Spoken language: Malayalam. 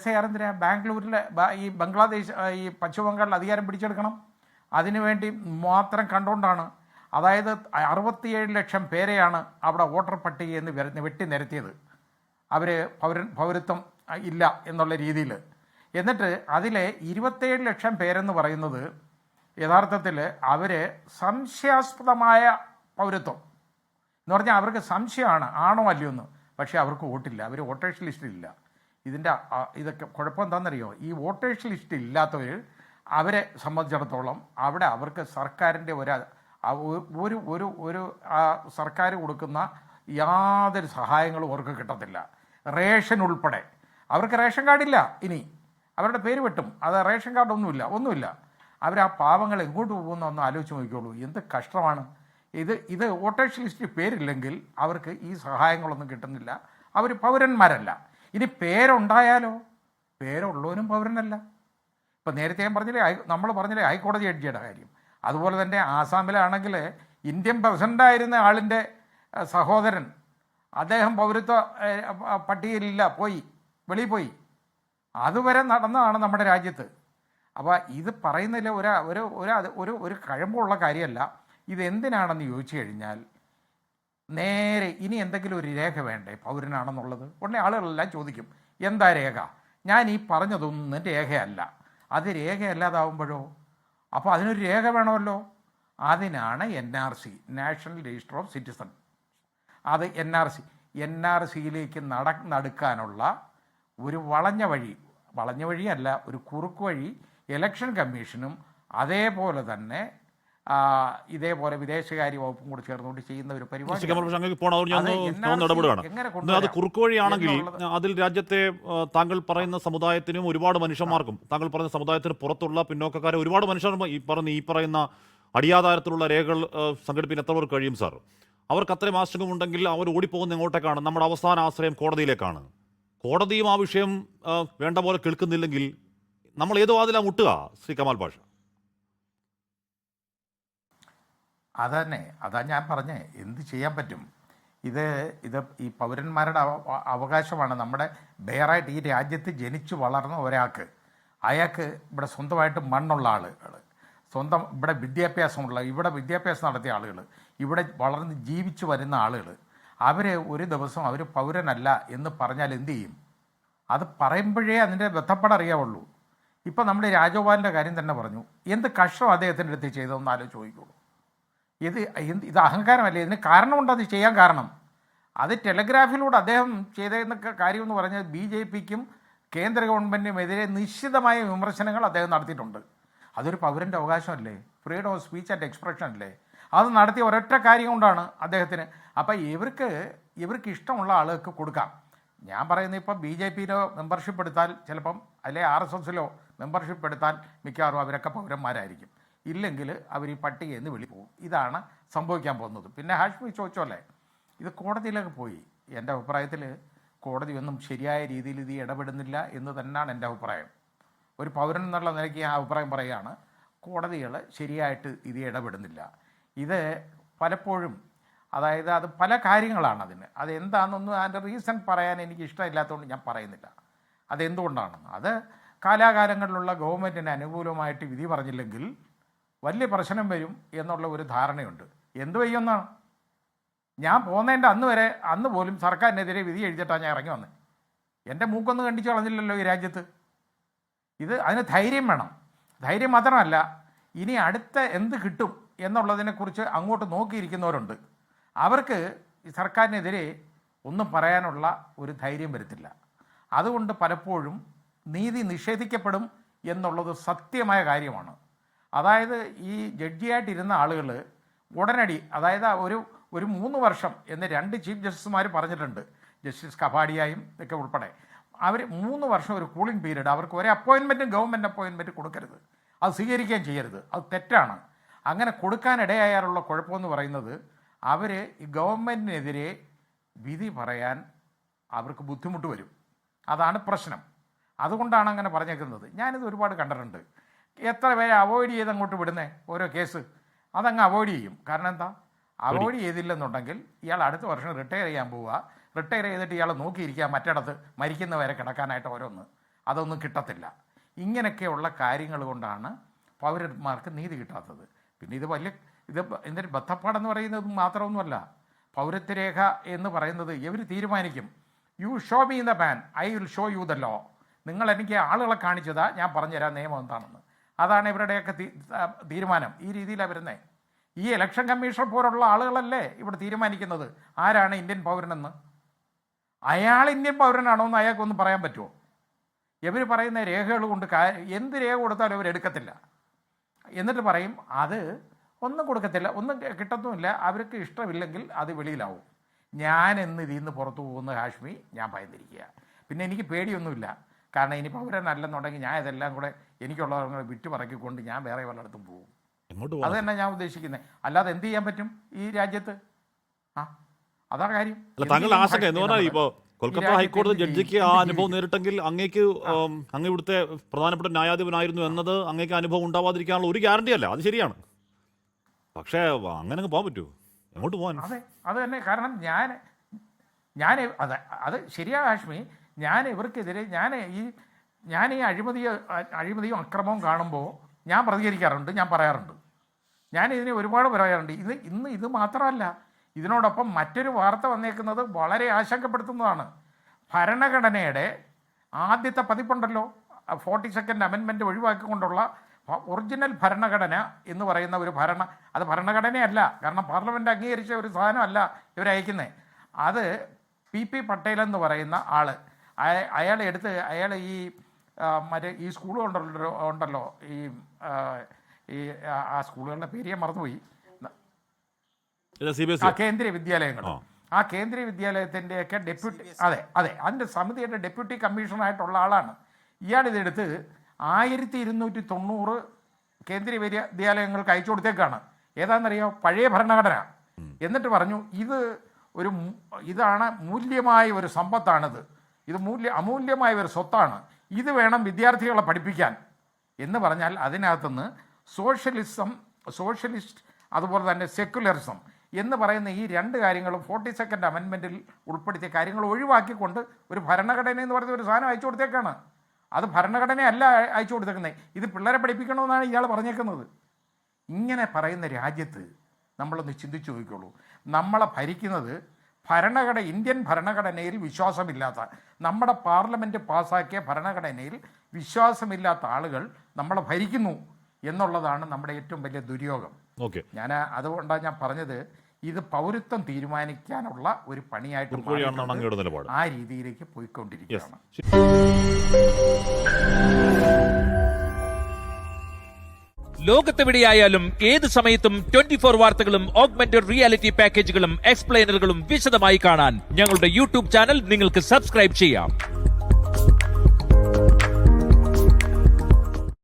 SIR എന്തിനാ ബാംഗ്ലൂരിലെ ഈ ബംഗ്ലാദേശ് ഈ പശ്ചിമ ബംഗാളിൽ അധികാരം പിടിച്ചെടുക്കണം? അതിനുവേണ്ടി മാത്രം കണ്ടുകൊണ്ടാണ്. അതായത് 67 ലക്ഷം പേരെയാണ് അവിടെ വോട്ടർ പട്ടികയിൽ നിന്ന് വെട്ടി നിരത്തിയത്. അവർ പൗരത്വം ഇല്ല എന്നുള്ള രീതിയിൽ. എന്നിട്ട് അതിലെ 27 ലക്ഷം പേരെന്ന് പറയുന്നത് യഥാർത്ഥത്തിൽ അവർ സംശയാസ്പദമായ പൗരത്വം എന്ന് പറഞ്ഞാൽ അവർക്ക് സംശയമാണ് ആണോ അല്ലയോ എന്ന്. പക്ഷേ അവർക്ക് വോട്ടില്ല, അവർ വോട്ടേഴ്സ് ലിസ്റ്റിലില്ല. ഇതൊക്കെ കുഴപ്പം എന്താണെന്നറിയോ? ഈ വോട്ടേഴ്സ് ലിസ്റ്റിൽ ഇല്ലാത്തവർ അവരെ സംബന്ധിച്ചിടത്തോളം അവിടെ അവർക്ക് സർക്കാരിൻ്റെ ഒരു ഒരു ഒരു സർക്കാർ കൊടുക്കുന്ന യാതൊരു സഹായങ്ങളും അവർക്ക് കിട്ടത്തില്ല. റേഷൻ ഉൾപ്പെടെ അവർക്ക് റേഷൻ കാർഡില്ല. ഇനി അവരുടെ പേര് വെട്ടും. അത് റേഷൻ കാർഡൊന്നുമില്ല. അവർ ആ പാവങ്ങൾ എങ്ങോട്ട് പോകുന്നതെന്ന് ആലോചിച്ച് നോക്കിക്കോളൂ. എന്ത് കഷ്ടമാണ് ഇത്. വോട്ടേഴ്സ് ലിസ്റ്റിൽ പേരില്ലെങ്കിൽ അവർക്ക് ഈ സഹായങ്ങളൊന്നും കിട്ടുന്നില്ല. അവർ പൗരന്മാരല്ല. ഇനി പേരുണ്ടായാലോ? പേരുള്ളവനും പൗരനല്ല. ഇപ്പം നേരത്തെ നമ്മൾ പറഞ്ഞില്ലേ ഹൈക്കോടതി ജഡ്ജിയുടെ കാര്യം. അതുപോലെ തന്നെ ആസാമിലാണെങ്കിൽ ഇന്ത്യൻ പ്രസിഡൻ്റായിരുന്ന ആളിൻ്റെ സഹോദരൻ അദ്ദേഹം പൗരത്വ പട്ടികയിലില്ല, വെളിയിൽ പോയി. അതുവരെ നടന്നതാണ് നമ്മുടെ രാജ്യത്ത്. അപ്പോൾ ഇത് പറയുന്നതിൽ ഒരു കഴമ്പുള്ള കാര്യമല്ല. ഇതെന്തിനാണെന്ന് ചോദിച്ചു കഴിഞ്ഞാൽ നേരെ ഇനി എന്തെങ്കിലും ഒരു രേഖ വേണ്ടേ പൗരനാണെന്നുള്ളത്? ഉടനെ ആളുകളെല്ലാം ചോദിക്കും എന്താ രേഖ? ഞാൻ ഈ പറഞ്ഞതൊന്നും രേഖയല്ല. അത് രേഖയല്ലാതാവുമ്പോഴോ? അപ്പോൾ അതിനൊരു രേഖ വേണമല്ലോ. അതിനാണ് NRC, national register of citizen. അത് NRCയിലേക്ക് നടക്കാനുള്ള ഒരു വളഞ്ഞ വഴിയല്ല, ഒരു കുറുക്ക് വഴി ഇലക്ഷൻ കമ്മീഷനും അതേപോലെ തന്നെ ഇതേപോലെ വിദേശകാര്യ വകുപ്പും കൂടി ചേർന്നുകൊണ്ട് ചെയ്യുന്ന ഒരു പരിപാടി. അത് കുറുക്ക് വഴിയാണെങ്കിൽ അതിൽ രാജ്യത്തെ താങ്കൾ പറയുന്ന സമുദായത്തിനും ഒരുപാട് മനുഷ്യന്മാർക്കും, താങ്കൾ പറയുന്ന സമുദായത്തിന് പുറത്തുള്ള പിന്നോക്കക്കാരെ ഒരുപാട് മനുഷ്യർ ഈ പറയുന്ന അടിയാധാരത്തിലുള്ള രേഖകൾ സംഘടിപ്പിക്കാൻ എത്ര പേർക്ക് കഴിയും സാർ? അവർക്ക് അത്രയും ആശങ്കമുണ്ടെങ്കിൽ അവർ ഓടിപ്പോകുന്ന എങ്ങോട്ടേക്കാണ്? നമ്മുടെ അവസാന ആശ്രയം കോടതിയിലേക്കാണ്. കോടതിയും ആ വിഷയം വേണ്ട പോലെ കേൾക്കുന്നില്ലെങ്കിൽ നമ്മൾ ഏത് വാതിലാ മുട്ടുക ശ്രീ കമാൽ പാഷ? അതാ ഞാൻ പറഞ്ഞേ, എന്ത് ചെയ്യാൻ പറ്റും? ഇത് ഈ പൗരന്മാരുടെ അവകാശമാണ്. നമ്മുടെ ബെയറായിട്ട് ഈ രാജ്യത്ത് ജനിച്ചു വളർന്ന ഒരാൾക്ക്, അയാൾക്ക് ഇവിടെ സ്വന്തമായിട്ട് മണ്ണുള്ള ആളുകൾ, സ്വന്തം ഇവിടെ ഇവിടെ വിദ്യാഭ്യാസം നടത്തിയ ആളുകൾ, ഇവിടെ വളർന്ന് ജീവിച്ചു വരുന്ന ആളുകൾ, ഒരു ദിവസം അവർ പൗരനല്ല എന്ന് പറഞ്ഞാൽ എന്തു ചെയ്യും? അത് പറയുമ്പോഴേ അതിൻ്റെ ബന്ധപ്പെടറിയാവുള്ളൂ. ഇപ്പം നമ്മുടെ രാജഗോപാലിൻ്റെ കാര്യം തന്നെ പറഞ്ഞു. എന്ത് കഷ്ടം അദ്ദേഹത്തിൻ്റെ അടുത്ത് ചെയ്തതെന്ന് ആലോചിച്ച് ചോദിക്കുള്ളൂ. ഇത് അഹങ്കാരമല്ലേ? ഇതിന് കാരണമുണ്ട്. അത് ചെയ്യാൻ കാരണം അത് ടെലഗ്രാഫിലൂടെ അദ്ദേഹം ചെയ്തതെന്നൊക്കെ കാര്യമെന്ന് പറഞ്ഞാൽ BJPക്കും കേന്ദ്ര ഗവൺമെൻറ്റിനുമെതിരെ നിശ്ചിതമായ വിമർശനങ്ങൾ അദ്ദേഹം നടത്തിയിട്ടുണ്ട്. അതൊരു പൗരൻ്റെ അവകാശമല്ലേ? Freedom of speech and expression അല്ലേ? അത് നടത്തിയ ഒരൊറ്റ കാര്യം കൊണ്ടാണ് അദ്ദേഹത്തിന്. അപ്പം ഇവർക്ക് ഇഷ്ടമുള്ള ആളുകൾക്ക് കൊടുക്കാം. ഞാൻ പറയുന്നത് ഇപ്പോൾ BJPയിലോ മെമ്പർഷിപ്പ് എടുത്താൽ ചിലപ്പം, അല്ലെ RSSലോ മെമ്പർഷിപ്പ് എടുത്താൽ മിക്കവാറും അവരൊക്കെ പൗരന്മാരായിരിക്കും. ഇല്ലെങ്കിൽ അവർ ഈ പട്ടികയിൽ നിന്ന് വെളിപ്പോകും. ഇതാണ് സംഭവിക്കാൻ പോകുന്നത്. പിന്നെ ഹാഷ്മി ചോദിച്ചോല്ലേ, ഇത് കോടതിയിലേക്ക് പോയി. എൻ്റെ അഭിപ്രായത്തിൽ കോടതിയൊന്നും ശരിയായ രീതിയിൽ ഇത് ഇടപെടുന്നില്ല എന്ന് തന്നെയാണ് എൻ്റെ അഭിപ്രായം. ഒരു പൗരൻ എന്നുള്ള നിലയ്ക്ക് ഞാൻ അഭിപ്രായം പറയുകയാണ്. കോടതികൾ ശരിയായിട്ട് ഇത് ഇടപെടുന്നില്ല. ഇത് പലപ്പോഴും, അതായത് അത് പല കാര്യങ്ങളാണ്. അതെന്താണെന്നൊന്നും അതിൻ്റെ റീസൺ പറയാൻ എനിക്ക് ഇഷ്ടമില്ലാത്തതുകൊണ്ട് ഞാൻ പറയുന്നില്ല. അതെന്തുകൊണ്ടാണെന്ന്. അത് കാലാകാലങ്ങളിലുള്ള ഗവൺമെൻറ്റിന് അനുകൂലമായിട്ട് വിധി പറഞ്ഞില്ലെങ്കിൽ വലിയ പ്രശ്നം വരും എന്നുള്ള ഒരു ധാരണയുണ്ട്. എന്തു ചെയ്യുമെന്നാണ് ഞാൻ പോകുന്നതിൻ്റെ അന്ന് പോലും സർക്കാരിനെതിരെ വിധി എഴുതിയിട്ടാണ് ഞാൻ ഇറങ്ങി വന്നത്. എൻ്റെ മൂക്കൊന്നും കണ്ടിച്ചു കളഞ്ഞില്ലല്ലോ ഈ രാജ്യത്ത്. അതിന് ധൈര്യം വേണം. ധൈര്യം മാത്രമല്ല, ഇനി അടുത്ത എന്ത് കിട്ടും എന്നുള്ളതിനെക്കുറിച്ച് അങ്ങോട്ട് നോക്കിയിരിക്കുന്നവരുണ്ട്. അവർക്ക് ഈ സർക്കാരിനെതിരെ ഒന്നും പറയാനുള്ള ഒരു ധൈര്യം വരത്തില്ല. അതുകൊണ്ട് പലപ്പോഴും നീതി നിഷേധിക്കപ്പെടും എന്നുള്ളത് സത്യമായ കാര്യമാണ്. അതായത് ഈ ജഡ്ജിയായിട്ടിരുന്ന ആളുകൾ ഉടനടി, അതായത് ഒരു 3 വർഷം എന്ന് 2 ചീഫ് ജസ്റ്റിസുമാർ പറഞ്ഞിട്ടുണ്ട്, ജസ്റ്റിസ് കപാഡിയായും ഒക്കെ ഉൾപ്പെടെ. അവർ 3 വർഷം ഒരു കൂളിംഗ് പീരീഡ്, അവർക്ക് ഒരു അപ്പോയിൻമെൻറ്റും ഗവൺമെൻറ് അപ്പോയിൻമെൻറ്റ് കൊടുക്കരുത്, അത് സ്വീകരിക്കുകയും ചെയ്യരുത്. അത് തെറ്റാണ്. അങ്ങനെ കൊടുക്കാനിടയായാലുള്ള കുഴപ്പമെന്ന് പറയുന്നത് അവർ ഈ ഗവൺമെൻറ്റിനെതിരെ വിധി പറയാൻ അവർക്ക് ബുദ്ധിമുട്ട് വരും. അതാണ് പ്രശ്നം. അതുകൊണ്ടാണ് അങ്ങനെ പറഞ്ഞേക്കുന്നത്. ഞാനിത് ഒരുപാട് കണ്ടിട്ടുണ്ട്. എത്ര പേരെ അവോയ്ഡ് ചെയ്ത് അങ്ങോട്ട് വിടുന്നേ ഓരോ കേസ്, അതങ്ങ് അവോയ്ഡ് ചെയ്യും. കാരണം എന്താ? അവോയ്ഡ് ചെയ്തില്ലെന്നുണ്ടെങ്കിൽ ഇയാൾ അടുത്ത വർഷം റിട്ടയർ ചെയ്യാൻ പോവുക. റിട്ടയർ ചെയ്തിട്ട് ഇയാൾ നോക്കിയിരിക്കുക മറ്റിടത്ത് മരിക്കുന്നവരെ കിടക്കാനായിട്ട് ഓരോന്ന്. അതൊന്നും കിട്ടത്തില്ല. ഇങ്ങനെയൊക്കെയുള്ള കാര്യങ്ങൾ കൊണ്ടാണ് പൗരന്മാർക്ക് നീതി കിട്ടാത്തത്. പിന്നെ ഇത് എന്തൊരു ബദ്ധപ്പാടെന്ന് പറയുന്നത് മാത്രമൊന്നുമല്ല. പൗരത്വരേഖ എന്ന് പറയുന്നത് ഇവർ തീരുമാനിക്കും. You show me the man, I will show you the law. നിങ്ങൾ എനിക്ക് ആളുകളെ കാണിച്ചതാ, ഞാൻ പറഞ്ഞുതരാം നിയമം എന്താണെന്ന്. അതാണ് ഇവരുടെയൊക്കെ തീരുമാനം. ഈ രീതിയിലാണ് വരുന്നത്. ഈ ഇലക്ഷൻ കമ്മീഷൻ പോലുള്ള ആളുകളല്ലേ ഇവിടെ തീരുമാനിക്കുന്നത് ആരാണ് ഇന്ത്യൻ പൗരനെന്ന്. അയാൾ ഇന്ത്യൻ പൗരനാണോ എന്ന് അയാൾക്കൊന്നും പറയാൻ പറ്റുമോ? ഇവർ പറയുന്ന രേഖകൾ കൊണ്ട് എന്ത് രേഖ കൊടുത്താലും അവരെടുക്കത്തില്ല. എന്നിട്ട് പറയും അത് ഒന്നും കൊടുക്കത്തില്ല, ഒന്നും കിട്ടത്തുമില്ല, അവർക്ക് ഇഷ്ടമില്ലെങ്കിൽ അത് വെളിയിലാവും. ഞാൻ എന്ന് ഇതിൽ നിന്ന് പുറത്തു പോകുന്ന ഹാഷ്മി ഞാൻ ഭയന്നിരിക്കുക. പിന്നെ എനിക്ക് പേടിയൊന്നുമില്ല. കാരണം ഇനി പൗരനല്ലെന്നുണ്ടെങ്കിൽ ഞാൻ ഇതെല്ലാം കൂടെ എനിക്കുള്ളവരെ വിറ്റ് പറക്കിക്കൊണ്ട് ഞാൻ വേറെ വല്ലയിടത്തും പോകും. അത് തന്നെ ഞാൻ ഉദ്ദേശിക്കുന്നത്. അല്ലാതെ എന്ത് ചെയ്യാൻ പറ്റും ഈ രാജ്യത്ത്? അതാ കാര്യം. താങ്കൾ ആശങ്ക എന്ന് പറഞ്ഞാൽ ഇപ്പോൾ കൊൽക്കത്ത ഹൈക്കോടതി ജഡ്ജിക്ക് ആ അനുഭവം നേരിട്ടെങ്കിൽ അങ്ങേക്ക് അങ്ങ് ഇവിടുത്തെ പ്രധാനപ്പെട്ട ന്യായാധിപനായിരുന്നു എന്നത് അങ്ങേക്ക് അനുഭവം ഉണ്ടാവാതിരിക്കാനുള്ള ഒരു ഗ്യാരണ്ടി അല്ല. അത് ശരിയാണ്. പക്ഷേ അങ്ങനെ പോകാൻ പറ്റുമോ? എങ്ങോട്ട് പോകാൻ? അതെ, അത് തന്നെ. കാരണം ഞാൻ അത് ശരിയാ ഹാഷ്മി. ഞാൻ ഇവർക്കെതിരെ ഞാൻ ഈ അഴിമതിയും അക്രമവും കാണുമ്പോൾ ഞാൻ പ്രതികരിക്കാറുണ്ട്, ഞാൻ പറയാറുണ്ട്. ഞാൻ ഇതിനെ ഒരുപാട് പറയാറുണ്ട്. ഇത് മാത്രമല്ല, ഇതിനോടൊപ്പം മറ്റൊരു വാർത്ത വന്നേക്കുന്നത് വളരെ ആശങ്കപ്പെടുത്തുന്നതാണ്. ഭരണഘടനയുടെ ആദ്യത്തെ പതിപ്പുണ്ടല്ലോ, 42nd അമെൻമെൻറ്റ് ഒഴിവാക്കിക്കൊണ്ടുള്ള ഒറിജിനൽ ഭരണഘടന എന്ന് പറയുന്ന ഒരു അത് ഭരണഘടനയല്ല. കാരണം പാർലമെൻറ്റ് അംഗീകരിച്ച ഒരു സാധനമല്ല ഇവരയക്കുന്നത്. അത് PP പട്ടേൽ എന്ന് പറയുന്ന ആൾ, അയാൾ മറ്റേ ഈ സ്കൂൾ ഉണ്ടല്ലോ ആ സ്കൂളുകളുടെ പേര് ഞാൻ മറന്നുപോയി, കേന്ദ്രീയ വിദ്യാലയങ്ങൾ. ആ കേന്ദ്രീയ വിദ്യാലയത്തിൻ്റെയൊക്കെ ഡെപ്യൂട്ടി, അതെ അതിൻ്റെ സമിതിയുടെ ഡെപ്യൂട്ടി കമ്മീഷണറായിട്ടുള്ള ആളാണ് ഇയാൾ. ഇതെടുത്ത് 1290 കേന്ദ്രീയ വിദ്യാലയങ്ങൾക്ക് അയച്ചു കൊടുത്തേക്കാണ്. ഏതാണെന്നറിയോ? പഴയ ഭരണഘടന. എന്നിട്ട് പറഞ്ഞു ഇതാണ് മൂല്യമായ ഒരു സമ്പത്താണിത്, ഇത് അമൂല്യമായ ഒരു സ്വത്താണ്, ഇത് വേണം വിദ്യാർത്ഥികളെ പഠിപ്പിക്കാൻ എന്ന് പറഞ്ഞാൽ അതിനകത്തുനിന്ന് സോഷ്യലിസ്റ്റ് അതുപോലെ തന്നെ സെക്യുലറിസം എന്ന് പറയുന്ന ഈ രണ്ട് കാര്യങ്ങളും 42nd അമെൻമെൻറ്റിൽ ഉൾപ്പെടുത്തിയ കാര്യങ്ങൾ ഒഴിവാക്കിക്കൊണ്ട് ഒരു ഭരണഘടന എന്ന് പറയുന്ന ഒരു സാധനം അയച്ചു കൊടുത്തേക്കാണ്. അത് ഭരണഘടനയല്ല അയച്ചു കൊടുത്തേക്കുന്നത്, ഇത് പിള്ളേരെ പഠിപ്പിക്കണമെന്നാണ് ഇയാൾ പറഞ്ഞേക്കുന്നത്. ഇങ്ങനെ പറയുന്ന രാജ്യത്ത് നമ്മളൊന്ന് ചിന്തിച്ചു നോക്കിക്കോളൂ. നമ്മളെ ഭരിക്കുന്നത് ഇന്ത്യൻ ഭരണഘടനയിൽ വിശ്വാസമില്ലാത്ത, നമ്മുടെ പാർലമെൻറ്റ് പാസ്സാക്കിയ ഭരണഘടനയിൽ വിശ്വാസമില്ലാത്ത ആളുകൾ നമ്മളെ ഭരിക്കുന്നു എന്നുള്ളതാണ് നമ്മുടെ ഏറ്റവും വലിയ ദുര്യോഗം. അതുകൊണ്ടാണ് ഞാൻ പറഞ്ഞത്, ഇത് പൗരത്വം തീരുമാനിക്കാനുള്ള ഒരു പണിയായിട്ട് ആ രീതിയിലേക്ക് പോയിക്കൊണ്ടിരിക്കുകയാണ്. ലോകത്തെവിടെയായാലും ഏത് സമയത്തും 24 വാർത്തകളും ഓഗ്മെന്റഡ് റിയാലിറ്റി പാക്കേജുകളും എക്സ്പ്ലെയിനറുകളും വിശദമായി കാണാൻ ഞങ്ങളുടെ യൂട്യൂബ് ചാനൽ നിങ്ങൾക്ക് സബ്സ്ക്രൈബ് ചെയ്യാം.